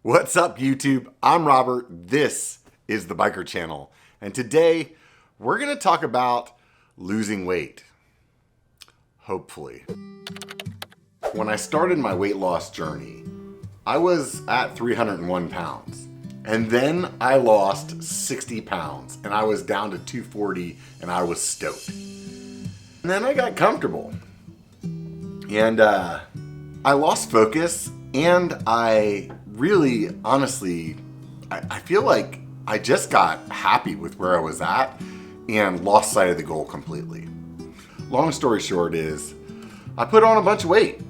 What's up, YouTube? I'm Robert. This is the Biker Channel. And today we're going to talk about losing weight. Hopefully. When I started my weight loss journey, I was at 301 pounds. And then I lost 60 pounds and I was down to 240 and I was stoked. And then I got comfortable. And I lost focus and I really, honestly, I feel like I just got happy with where I was at and lost sight of the goal completely. Long story short is, I put on a bunch of weight.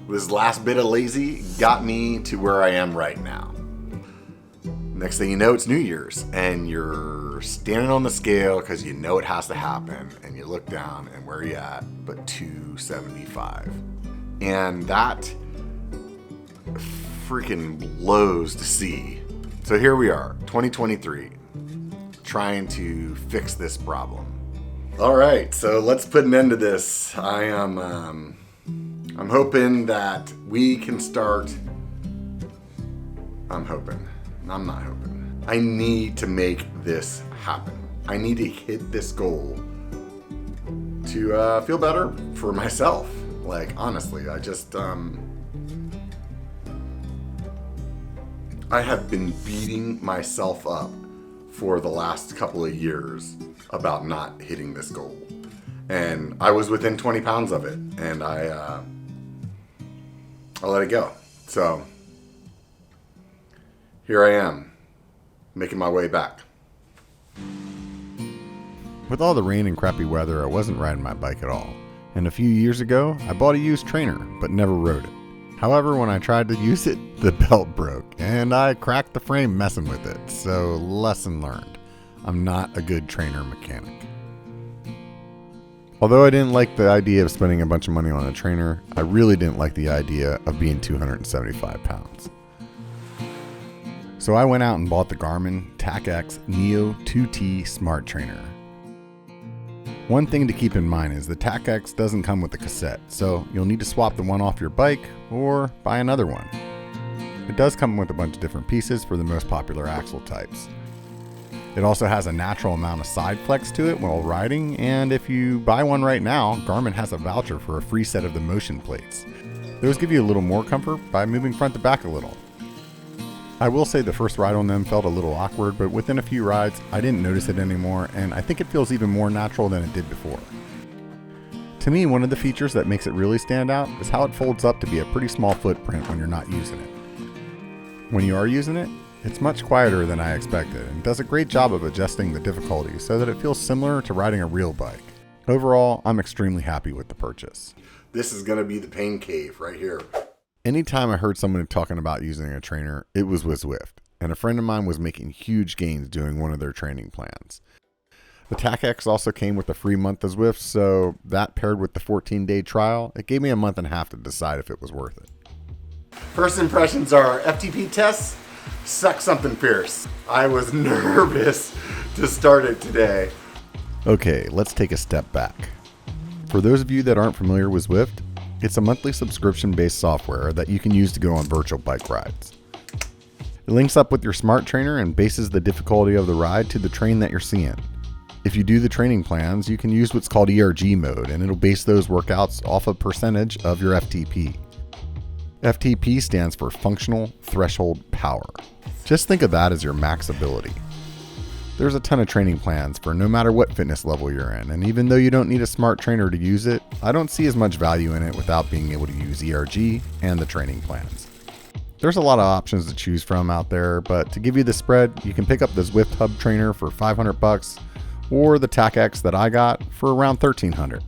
This last bit of lazy got me to where I am right now. Next thing you know, it's New Year's and you're standing on the scale because you know it has to happen, and you look down and where are you at? But 275. And that freaking blows to see. So here we are, 2023, trying to fix this problem. All right, so let's put an end to this. I'm hoping that we can start. I'm not hoping. I need to make this happen. I need to hit this goal to feel better for myself. Like, honestly, I have been beating myself up for the last couple of years about not hitting this goal. And I was within 20 pounds of it, and I let it go. So here I am, making my way back. With all the rain and crappy weather, I wasn't riding my bike at all. And a few years ago, I bought a used trainer, but never rode it. However, when I tried to use it, the belt broke, and I cracked the frame messing with it. So, lesson learned. I'm not a good trainer mechanic. Although I didn't like the idea of spending a bunch of money on a trainer, I really didn't like the idea of being 275 pounds. So I went out and bought the Garmin Tacx Neo 2T Smart Trainer. One thing to keep in mind is the Tacx doesn't come with a cassette, so you'll need to swap the one off your bike or buy another one. It does come with a bunch of different pieces for the most popular axle types. It also has a natural amount of side flex to it while riding, and if you buy one right now, Garmin has a voucher for a free set of the motion plates. Those give you a little more comfort by moving front to back a little. I will say the first ride on them felt a little awkward, but within a few rides, I didn't notice it anymore, and I think it feels even more natural than it did before. To me, one of the features that makes it really stand out is how it folds up to be a pretty small footprint when you're not using it. When you are using it, it's much quieter than I expected and does a great job of adjusting the difficulty so that it feels similar to riding a real bike. Overall, I'm extremely happy with the purchase. This is gonna be the pain cave right here. Anytime I heard someone talking about using a trainer, it was with Zwift, and a friend of mine was making huge gains doing one of their training plans. The Tacx also came with a free month of Zwift, so that paired with the 14-day trial, it gave me a month and a half to decide if it was worth it. First impressions are FTP tests suck something fierce. I was nervous to start it today. Okay, let's take a step back. For those of you that aren't familiar with Zwift, it's a monthly subscription-based software that you can use to go on virtual bike rides. It links up with your smart trainer and bases the difficulty of the ride to the train that you're seeing. If you do the training plans, you can use what's called ERG mode, and it'll base those workouts off a percentage of your FTP. FTP stands for Functional Threshold Power. Just think of that as your max ability. There's a ton of training plans for no matter what fitness level you're in, and even though you don't need a smart trainer to use it, I don't see as much value in it without being able to use ERG and the training plans. There's a lot of options to choose from out there, but to give you the spread, you can pick up the Zwift Hub trainer for $500 or the Tacx that I got for around $1,300.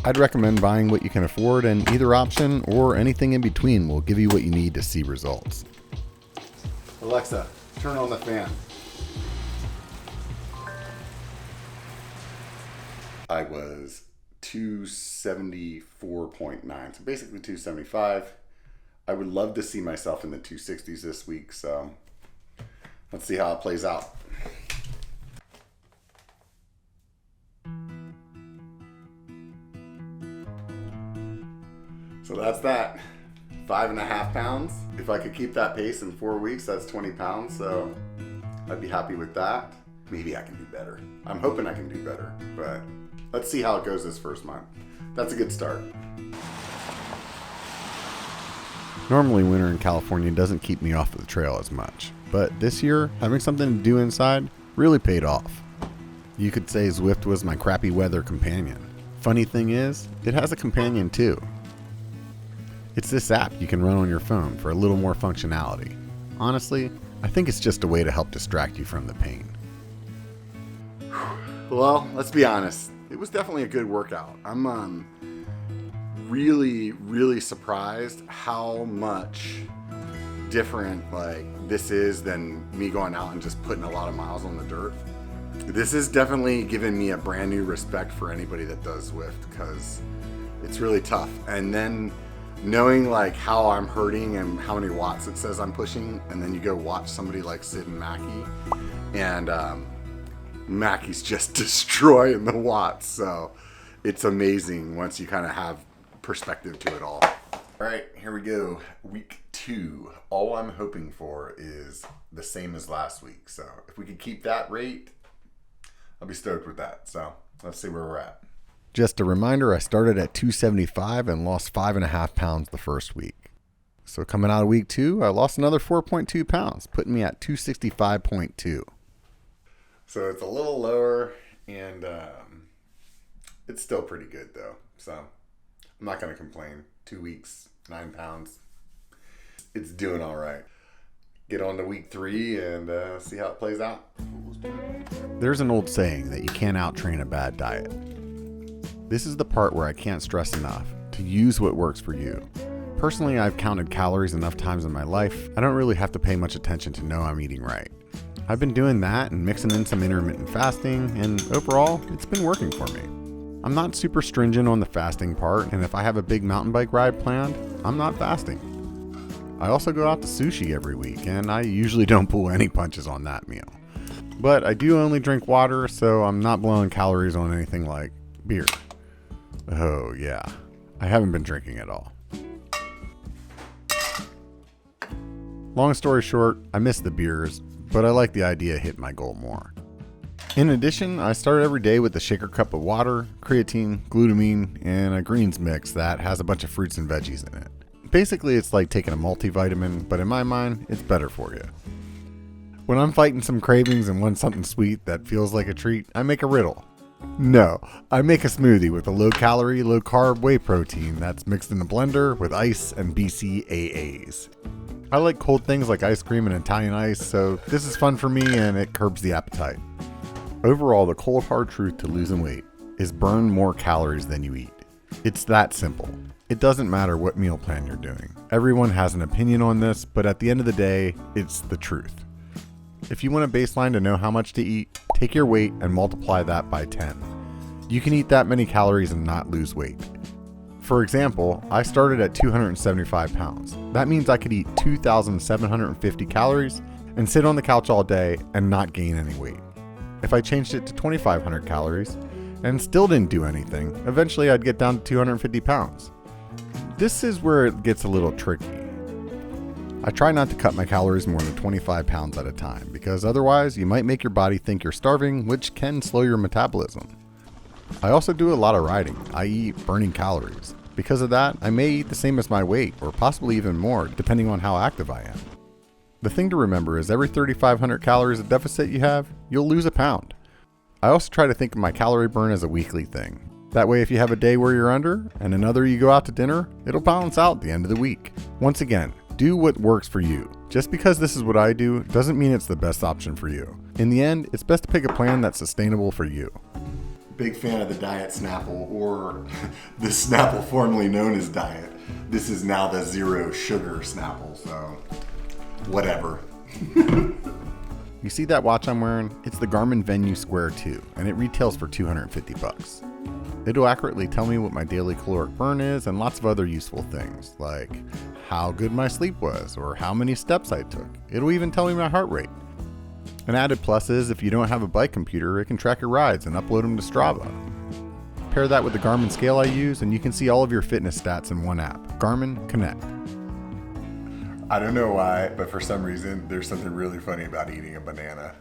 I'd recommend buying what you can afford, and either option or anything in between will give you what you need to see results. Alexa, turn on the fan. I was 274.9, so basically 275. I would love to see myself in the 260s this week, so let's see how it plays out. So that's that. 5.5 pounds. If I could keep that pace in 4 weeks, that's 20 pounds. So I'd be happy with that. Maybe I can do better. I'm hoping I can do better, but let's see how it goes this first month. That's a good start. Normally winter in California doesn't keep me off of the trail as much, but this year having something to do inside really paid off. You could say Zwift was my crappy weather companion. Funny thing is, it has a companion too. It's this app you can run on your phone for a little more functionality. Honestly, I think it's just a way to help distract you from the pain. Well, let's be honest. It was definitely a good workout. I'm really surprised how much different this is than me going out and just putting a lot of miles on the dirt. This is definitely given me a brand new respect for anybody that does Zwift, because it's really tough. And then knowing how I'm hurting and how many watts it says I'm pushing, and then you go watch somebody like Sid and Mackie, and Mackie's just destroying the watts. So it's amazing once you kind of have perspective to it all. All right, here we go. Week 2. All I'm hoping for is the same as last week. So if we could keep that rate, I'll be stoked with that. So let's see where we're at. Just a reminder, I started at 275 and lost 5.5 pounds the first week. So coming out of week 2, I lost another 4.2 pounds, putting me at 265.2. So it's a little lower, and it's still pretty good though. So I'm not going to complain. 2 weeks, 9 pounds. It's doing all right. Get on to week 3 and see how it plays out. There's an old saying that you can't out-train a bad diet. This is the part where I can't stress enough to use what works for you. Personally, I've counted calories enough times in my life, I don't really have to pay much attention to know I'm eating right. I've been doing that and mixing in some intermittent fasting, and overall, it's been working for me. I'm not super stringent on the fasting part, and if I have a big mountain bike ride planned, I'm not fasting. I also go out to sushi every week, and I usually don't pull any punches on that meal. But I do only drink water, so I'm not blowing calories on anything like beer. Oh yeah, I haven't been drinking at all. Long story short, I miss the beers, but I like the idea of hitting my goal more. In addition, I start every day with a shaker cup of water, creatine, glutamine, and a greens mix that has a bunch of fruits and veggies in it. Basically, it's like taking a multivitamin, but in my mind, it's better for you. When I'm fighting some cravings and want something sweet that feels like a treat, I make a riddle. No, I make a smoothie with a low-calorie, low-carb whey protein that's mixed in a blender with ice and BCAAs. I like cold things like ice cream and Italian ice, so this is fun for me and it curbs the appetite. Overall, the cold hard truth to losing weight is burn more calories than you eat. It's that simple. It doesn't matter what meal plan you're doing. Everyone has an opinion on this, but at the end of the day, it's the truth. If you want a baseline to know how much to eat, take your weight and multiply that by 10. You can eat that many calories and not lose weight. For example, I started at 275 pounds. That means I could eat 2,750 calories and sit on the couch all day and not gain any weight. If I changed it to 2,500 calories and still didn't do anything, eventually I'd get down to 250 pounds. This is where it gets a little tricky. I try not to cut my calories more than 25 pounds at a time, because otherwise you might make your body think you're starving, which can slow your metabolism. I also do a lot of riding, i.e. burning calories. Because of that, I may eat the same as my weight, or possibly even more, depending on how active I am. The thing to remember is every 3,500 calories of deficit you have, you'll lose a pound. I also try to think of my calorie burn as a weekly thing. That way if you have a day where you're under, and another you go out to dinner, it'll balance out at the end of the week. Once again, do what works for you. Just because this is what I do doesn't mean it's the best option for you. In the end, it's best to pick a plan that's sustainable for you. Big fan of the Diet Snapple, or the Snapple formerly known as Diet. This is now the zero sugar Snapple, so whatever. You see that watch I'm wearing? It's the Garmin Venu Sq2, and it retails for $250. It'll accurately tell me what my daily caloric burn is and lots of other useful things, like how good my sleep was or how many steps I took. It'll even tell me my heart rate. An added plus is if you don't have a bike computer, it can track your rides and upload them to Strava. Pair that with the Garmin scale I use and you can see all of your fitness stats in one app, Garmin Connect. I don't know why, but for some reason, there's something really funny about eating a banana.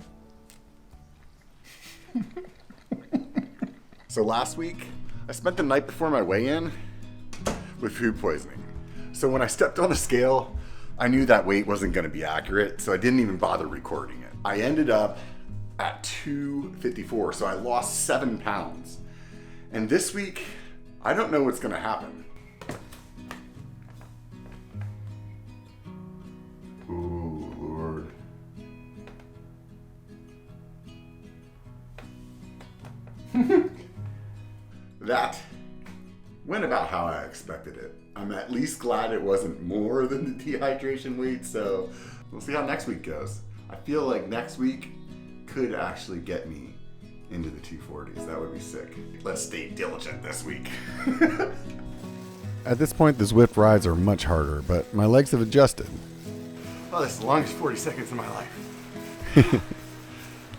So last week, I spent the night before my weigh-in with food poisoning. So when I stepped on the scale, I knew that weight wasn't gonna be accurate, so I didn't even bother recording it. I ended up at 254, so I lost 7 pounds. And this week, I don't know what's gonna happen. Ooh, Lord. That went about how I expected it. I'm at least glad it wasn't more than the dehydration weight, so we'll see how next week goes. I feel like next week could actually get me into the 240s. That would be sick. Let's stay diligent this week. At this point, the Zwift rides are much harder, but my legs have adjusted. Oh, that's the longest 40 seconds of my life.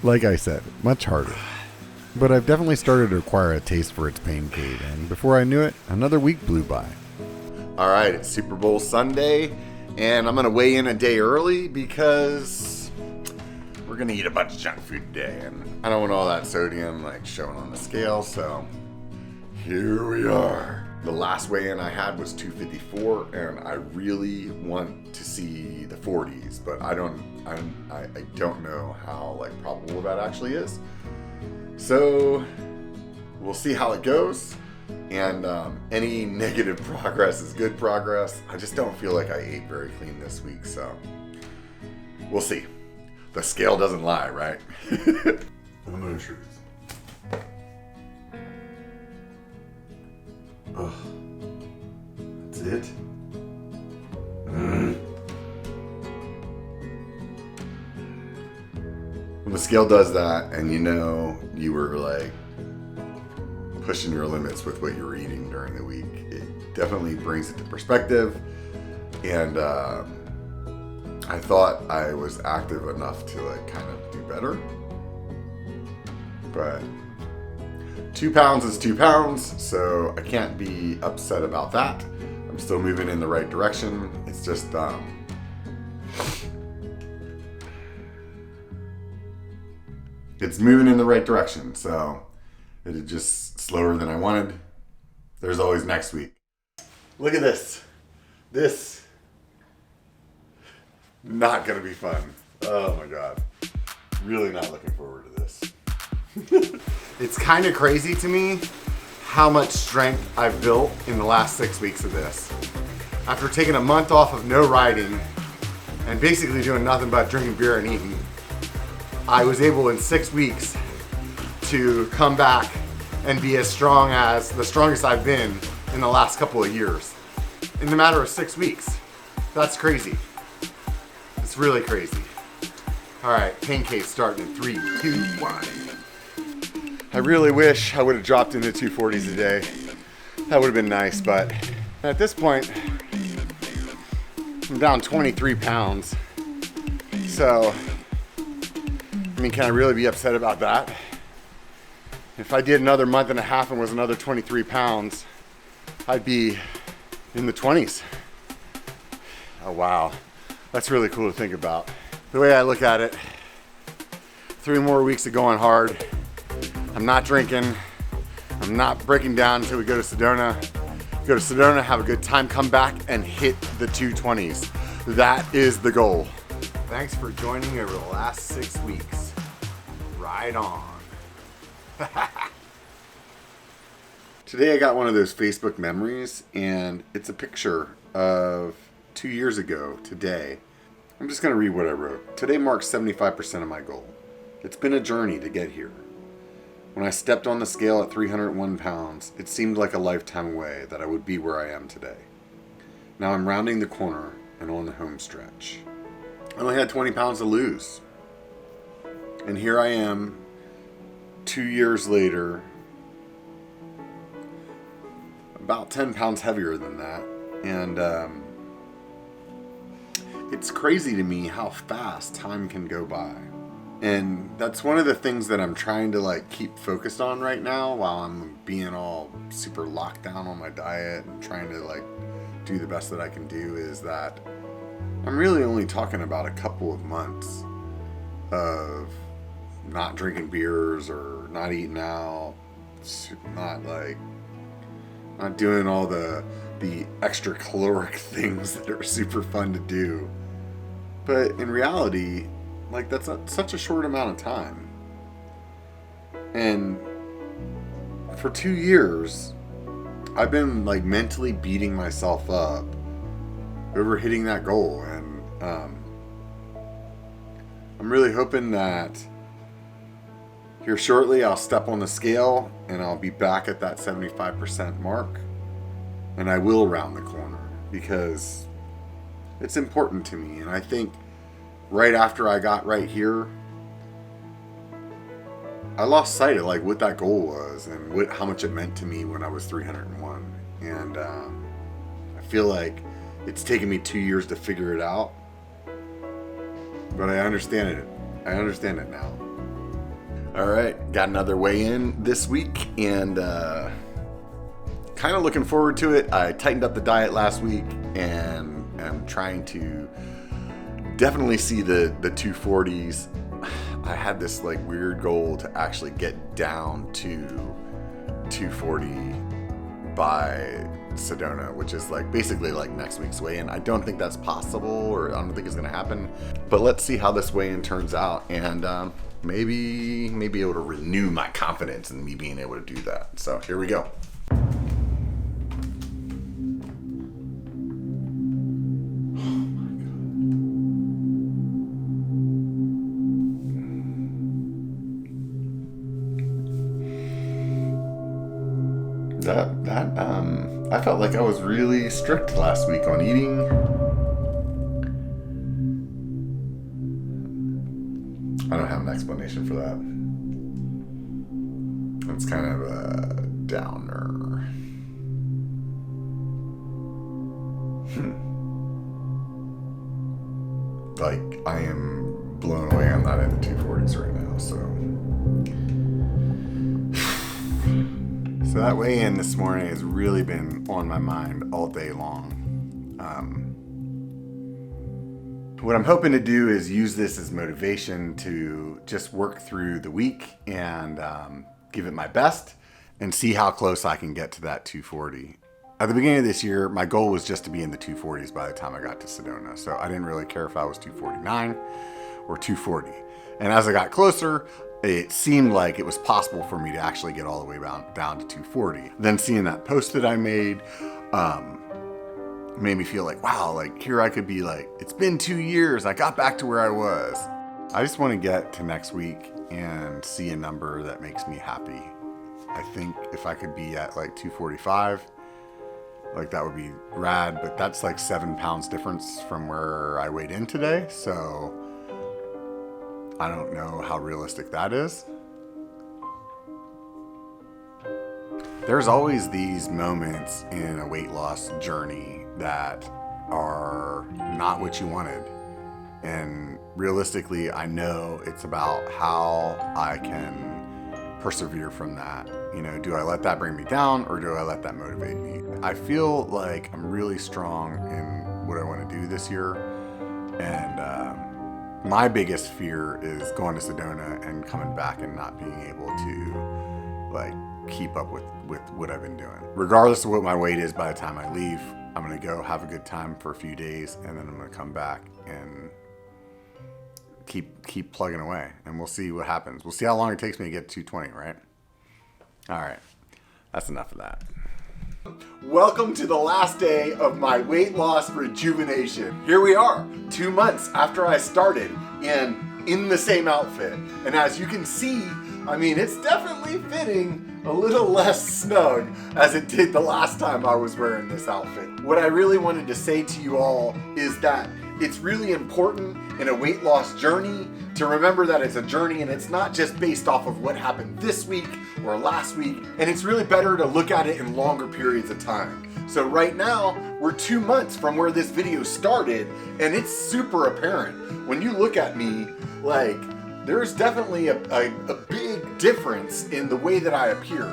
Like I said, much harder. But I've definitely started to acquire a taste for its pain food, and before I knew it, another week blew by. All right, it's Super Bowl Sunday, and I'm gonna weigh in a day early because we're gonna eat a bunch of junk food today, and I don't want all that sodium like showing on the scale, so here we are. The last weigh-in I had was 254, and I really want to see the 40s, but I don't know how like probable that actually is. So we'll see how it goes, and any negative progress is good progress. I just don't feel like I ate very clean this week, so we'll see. The scale doesn't lie, right? No truth. Oh, that's it? When the scale does that and you know you were like pushing your limits with what you were eating during the week, it definitely brings it to perspective. And I thought I was active enough to like kind of do better. But 2 pounds is 2 pounds, so I can't be upset about that. I'm still moving in the right direction. It's just it's moving in the right direction, so it is just slower than I wanted. There's always next week. Look at this. This, not gonna be fun. Oh my God. Really not looking forward to this. It's kind of crazy to me how much strength I've built in the last 6 weeks of this. After taking a month off of no riding and basically doing nothing but drinking beer and eating, I was able in 6 weeks to come back and be as strong as the strongest I've been in the last couple of years. In the matter of 6 weeks. That's crazy. It's really crazy. All right, pain case starting in 3, 2, 1. I really wish I would have dropped into 240s today. That would have been nice, but at this point, I'm down 23 pounds. So, I mean, can I really be upset about that? If I did another month and a half and was another 23 pounds, I'd be in the 20s. Oh, wow. That's really cool to think about. The way I look at it, 3 more weeks of going hard. I'm not drinking. I'm not breaking down until we go to Sedona. Go to Sedona, have a good time, come back and hit the 220s. That is the goal. Thanks for joining over the last 6 weeks. Ride on. Today I got one of those Facebook memories, and it's a picture of 2 years ago today. I'm just going to read what I wrote. Today marks 75% of my goal. It's been a journey to get here. When I stepped on the scale at 301 pounds, it seemed like a lifetime away that I would be where I am today. Now I'm rounding the corner and on the home stretch. I only had 20 pounds to lose. And here I am, 2 years later, about 10 pounds heavier than that. And it's crazy to me how fast time can go by. And that's one of the things that I'm trying to like keep focused on right now while I'm being all super locked down on my diet and trying to like do the best that I can do, is that I'm really only talking about a couple of months of not drinking beers or not eating out, not doing all the extra caloric things that are super fun to do. But in reality, like, that's not such a short amount of time. And for 2 years, I've been like mentally beating myself up over hitting that goal. And I'm really hoping that here shortly I'll step on the scale and I'll be back at that 75% mark. And I will round the corner because it's important to me. And I think right after I got right here, I lost sight of like what that goal was and how much it meant to me when I was 301. And I feel like it's taken me 2 years to figure it out, but I understand it. I understand it now. All right, got another weigh in this week, and kind of looking forward to it. I tightened up the diet last week, and I'm trying to definitely see the 240s. I had this like weird goal to actually get down to 240 by Sedona, which is like basically like next week's weigh-in. I don't think that's possible, or I don't think it's gonna happen, but let's see how this weigh-in turns out, and maybe be able to renew my confidence in me being able to do that. So here we go. I felt like I was really strict last week on eating. I don't have an explanation for that. It's kind of a downer. Like, I am blown away. I'm not in the 240s right now, So that weigh-in this morning has really been on my mind all day long. What I'm hoping to do is use this as motivation to just work through the week and give it my best and see how close I can get to that 240. At the beginning of this year, my goal was just to be in the 240s by the time I got to Sedona. So I didn't really care if I was 249 or 240. And as I got closer, it seemed like it was possible for me to actually get all the way down to 240. Then seeing that post that I made made me feel like, wow, like here I could be like, it's been 2 years. I got back to where I was. I just want to get to next week and see a number that makes me happy. I think if I could be at like 245, like that would be rad, but that's like 7 pounds difference from where I weighed in today. So I don't know how realistic that is. There's always these moments in a weight loss journey that are not what you wanted. And realistically, I know it's about how I can persevere from that. You know, do I let that bring me down or do I let that motivate me? I feel like I'm really strong in what I want to do this year. And my biggest fear is going to Sedona and coming back and not being able to like keep up with what I've been doing. Regardless of what my weight is by the time I leave, I'm going to go have a good time for a few days, and then I'm going to come back and keep plugging away, and we'll see what happens. We'll see how long it takes me to get to 220, right? All right. That's enough of that. Welcome to the last day of my weight loss rejuvenation. Here we are, 2 months after I started, and in the same outfit. And as you can see, I mean, it's definitely fitting a little less snug as it did the last time I was wearing this outfit. What I really wanted to say to you all is that it's really important in a weight loss journey to remember that it's a journey and it's not just based off of what happened this week or last week, and it's really better to look at it in longer periods of time. So right now, we're 2 months from where this video started, and it's super apparent. When you look at me, like, there's definitely a big difference in the way that I appear,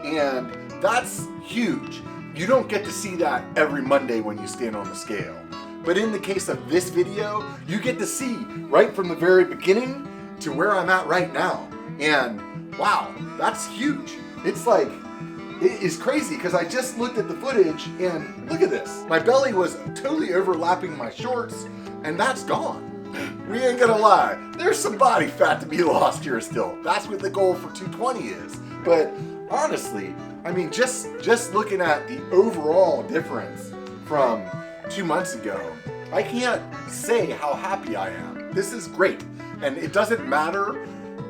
and that's huge. You don't get to see that every Monday when you stand on the scale. But in the case of this video, you get to see right from the very beginning to where I'm at right now. And wow, that's huge. It's like, it is crazy because I just looked at the footage and look at this. My belly was totally overlapping my shorts and that's gone. We ain't gonna lie, there's some body fat to be lost here still. That's what the goal for 220 is. But honestly, I mean, just looking at the overall difference from 2 months ago, I can't say how happy I am. This is great. And it doesn't matter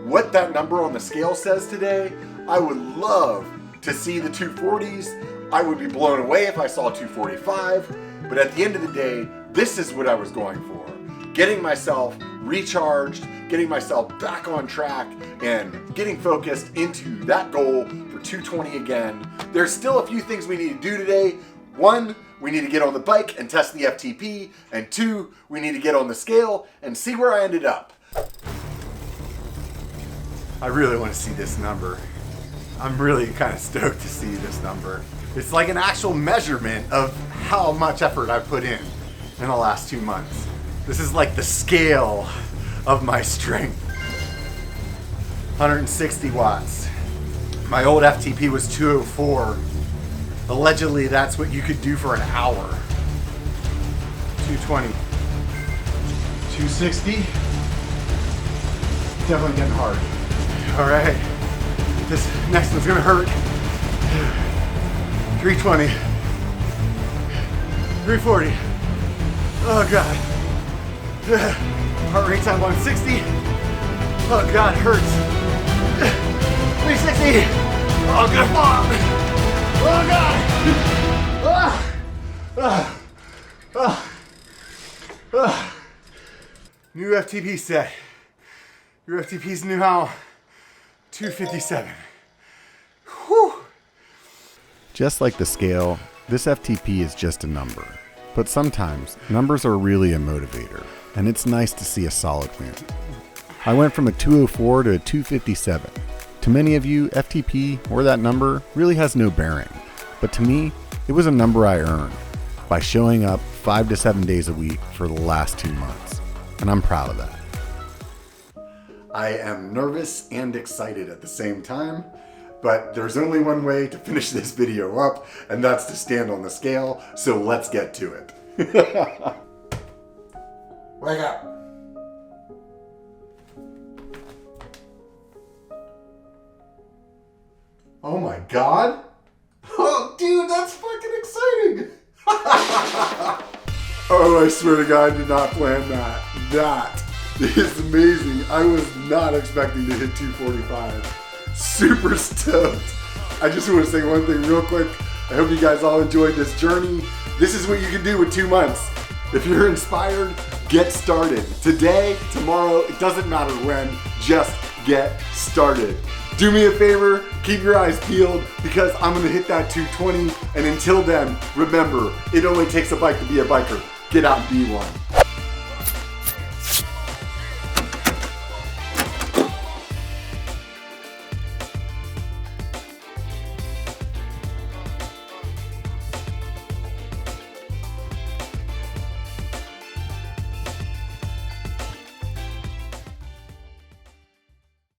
what that number on the scale says today. I would love to see the 240s. I would be blown away if I saw 245. But at the end of the day, this is what I was going for. Getting myself recharged, getting myself back on track, and getting focused into that goal for 220 again. There's still a few things we need to do today. 1, we need to get on the bike and test the FTP. And 2, we need to get on the scale and see where I ended up. I really want to see this number. I'm really kind of stoked to see this number. It's like an actual measurement of how much effort I've put in the last 2 months. This is like the scale of my strength. 160 watts. My old FTP was 204. Allegedly, that's what you could do for an hour. 220. 260. Definitely getting hard. All right. This next one's gonna hurt. 320. 340. Oh God. Heart rate time 160. Oh God, it hurts. 360. Oh, good fall. Oh God. New FTP set. Your FTP's new how? 257. Whew. Just like the scale, this FTP is just a number. But sometimes, numbers are really a motivator, and it's nice to see a solid win. I went from a 204 to a 257. To many of you, FTP, or that number, really has no bearing. But to me, it was a number I earned by showing up 5 to 7 days a week for the last 2 months. And I'm proud of that. I am nervous and excited at the same time, but there's only one way to finish this video up, and that's to stand on the scale, so let's get to it. Wake up. Oh my God. Oh, dude, that's fucking exciting. Oh, I swear to God, I did not plan that. That is amazing. I was not expecting to hit 245. Super stoked. I just want to say one thing real quick. I hope you guys all enjoyed this journey. This is what you can do with 2 months. If you're inspired, get started. Today, tomorrow, it doesn't matter when, just get started. Do me a favor, keep your eyes peeled because I'm gonna hit that 220, and until then, remember, it only takes a bike to be a biker. Get out and be one.